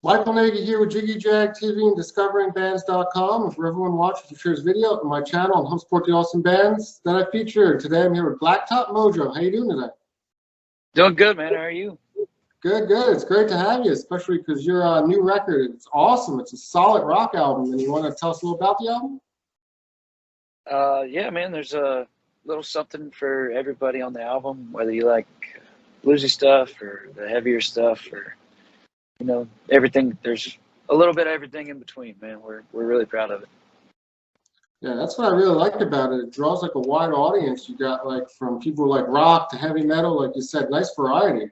Michael Nagy here with Jiggy Jag TV and DiscoveringBands.com. For everyone watches or shares video on my channel and helps support the awesome bands that I feature. Today I'm here with Blacktop Mojo. How you doing today? Doing good, man. How are you? Good, good. It's great to have you, especially because your new record, it's awesome. It's a solid rock album. And you want to tell us a little about the album? Yeah, man. There's a little something for everybody on the album, whether you like bluesy stuff or the heavier stuff or everything. There's a little bit of everything in between, man. We're really proud of it. Yeah, that's what I really liked about it. It draws like a wide audience. You got like from people like rock to heavy metal, like you said, nice variety.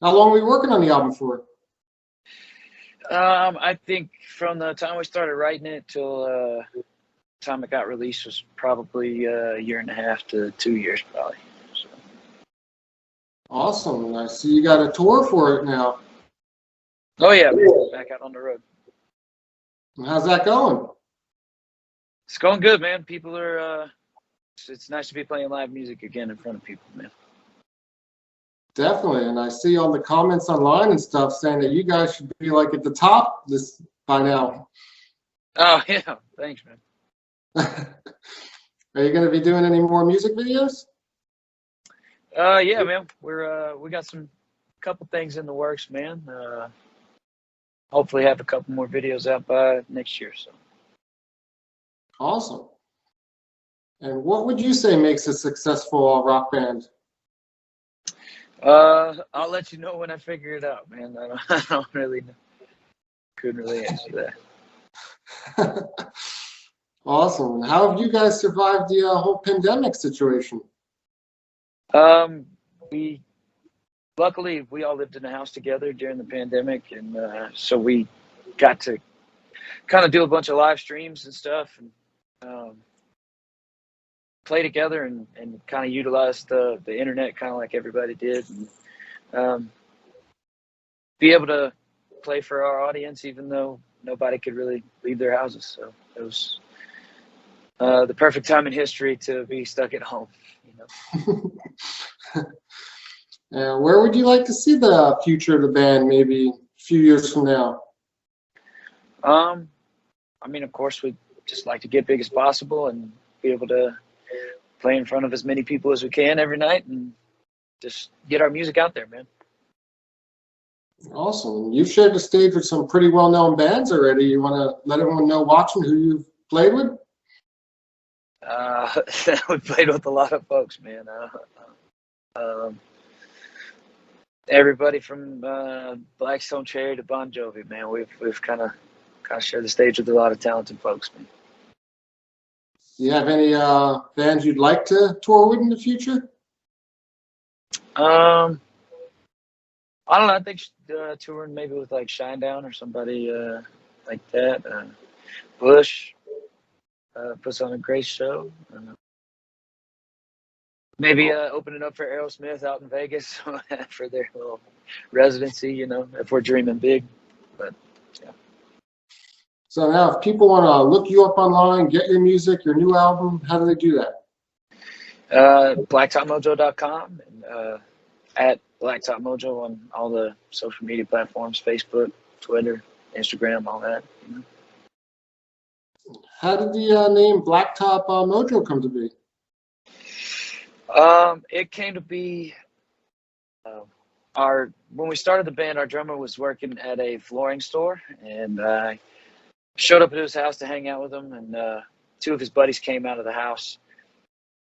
How long were you working on the album for? I think from the time we started writing it till the time it got released was probably a year and a half to 2 years, probably. So. Awesome. I see you got a tour for it now. Oh yeah, man. Back out on the road. How's that going? It's going good, man. People are. It's nice to be playing live music again in front of people, man. Definitely, and I see all the comments online and stuff saying that you guys should be like at the top this by now. Oh yeah, thanks, man. Are you going to be doing any more music videos? Yeah, man. We got some couple things in the works, man. Hopefully have a couple more videos out by next year. So. Awesome. And what would you say makes a successful rock band? I'll let you know when I figure it out, man. I don't really know. Couldn't really answer that. Awesome. How have you guys survived the whole pandemic situation? Luckily, we all lived in a house together during the pandemic, and so we got to kind of do a bunch of live streams and stuff, and play together and kind of utilize the internet kind of like everybody did, and be able to play for our audience even though nobody could really leave their houses. So it was the perfect time in history to be stuck at home. Where would you like to see the future of the band maybe a few years from now? I mean, of course, we'd just like to get big as possible and be able to play in front of as many people as we can every night and just get our music out there, man. Awesome. You've shared the stage with some pretty well-known bands already. You want to let everyone know watching who you've played with? We played with a lot of folks, man. Everybody from Blackstone Cherry to Bon Jovi, man. We've kind of shared the stage with a lot of talented folks, man. Do you have any bands you'd like to tour with in the future? I don't know. I think touring maybe with like Shinedown or somebody like that. Bush puts on a great show. Maybe opening up for Aerosmith out in Vegas for their little residency, if we're dreaming big. But yeah. So now if people want to look you up online, get your music, your new album, how do they do that? BlacktopMojo.com and at Blacktop Mojo on all the social media platforms, Facebook, Twitter, Instagram, all that. How did the name Blacktop Mojo come to be? It came to be when we started the band, our drummer was working at a flooring store, and I showed up at his house to hang out with him, and two of his buddies came out of the house,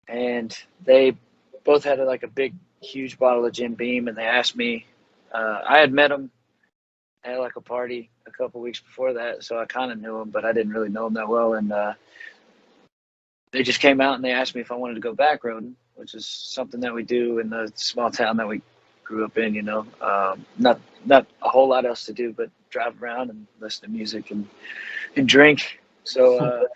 and they both had like a big, huge bottle of Jim Beam, and they asked me. I had met him at like a party a couple weeks before that, so I kind of knew him, but I didn't really know him that well, and they just came out and they asked me if I wanted to go backroading, which is something that we do in the small town that we grew up in, not a whole lot else to do but drive around and listen to music and drink. So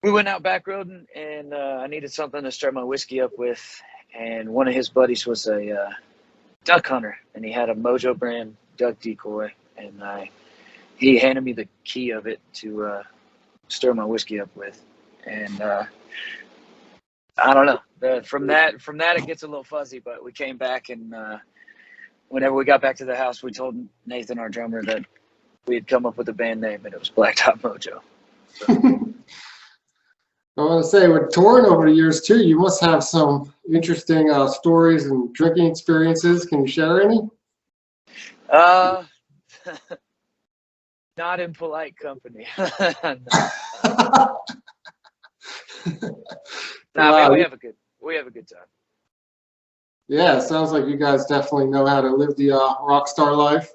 we went out backroading, and I needed something to stir my whiskey up with, and one of his buddies was a duck hunter, and he had a Mojo brand duck decoy, and he handed me the key of it to stir my whiskey up with. And I don't know. From that it gets a little fuzzy, but we came back and whenever we got back to the house, we told Nathan, our drummer, that we had come up with a band name, and it was Blacktop Mojo. So. I want to say, with touring over the years too, you must have some interesting stories and drinking experiences. Can you share any? Not in polite company. Wow. Man, we have a good time. Yeah, it sounds like you guys definitely know how to live the rock star life.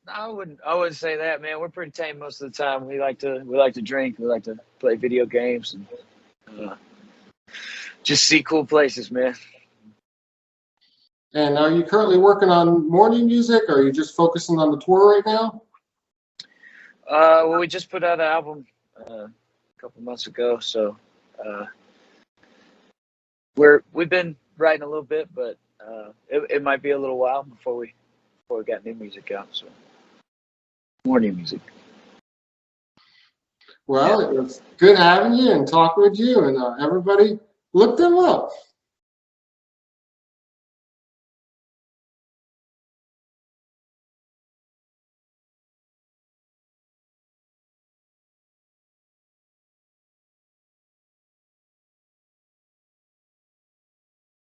I wouldn't say that, man. We're pretty tame most of the time. We like to drink. We like to play video games and just see cool places, man. And are you currently working on more new music, or are you just focusing on the tour right now? Well, we just put out an album a couple months ago, so we've been writing a little bit, but it might be a little while before we got new music out. So more new music. Well, It was good having you and talking with you, and everybody look them up.